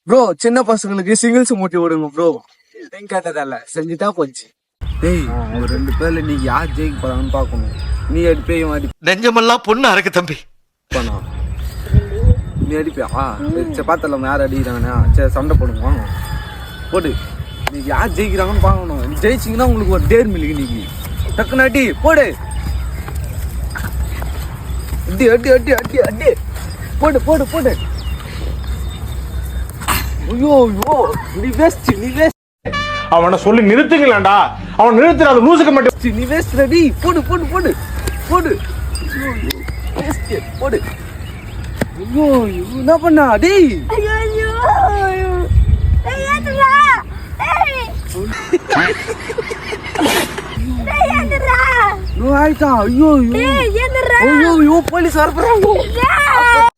Bro சின்ன பசங்களுக்கு singles மூட்டி விடுங்க ப்ரோ. கேட்டதால செஞ்சுட்டா போச்சு. டேய் உங்க 2 பேர்ல நீ யார் ஜெயிக்க போறாங்கன்னு பாக்கணும். நீ அடிப்பே மாதிரி நெஞ்சமெல்லாம் பொண்ணு அறக்கு தம்பி. பண்ணா நீ அடிப்பியா? சரி பார்த்தலாம் யார் அடிக்கிறாங்கண்ணா. சரி சண்டை போடுங்க போடு. நீ யார் ஜெயிக்கிறாங்கன்னு பார்க்கணும். ஜெயிச்சிங்கன்னா உங்களுக்கு ஒரு டேர் மில்லுக்கு நீங்க டக்குன்னு அடி போடு. அடி அடி அடி அடி அடி போடு போடு போடு. ஐயோ ஐயோ நீ வேஸ்ட் நீ வேஸ்ட். அவனை சொல்லி நிறுத்துங்களேன்டா. அவன் நிறுத்துறாது லூசுக்க மாட்டேன். நீ வேஸ்ட் ரெடி போடு போடு போடு போடு. வேஸ்ட் போடு. ஐயோ என்ன பண்ணா டேய்? ஐயோ ஐயோ டேய் ஏத்துடா டேய் டேய் ஏத்துடா நோ ஆயிட்டா. ஐயோ டேய் ஏத்துடா. ஐயோ ஐயோ போலீஸ் வரப்போறாங்க.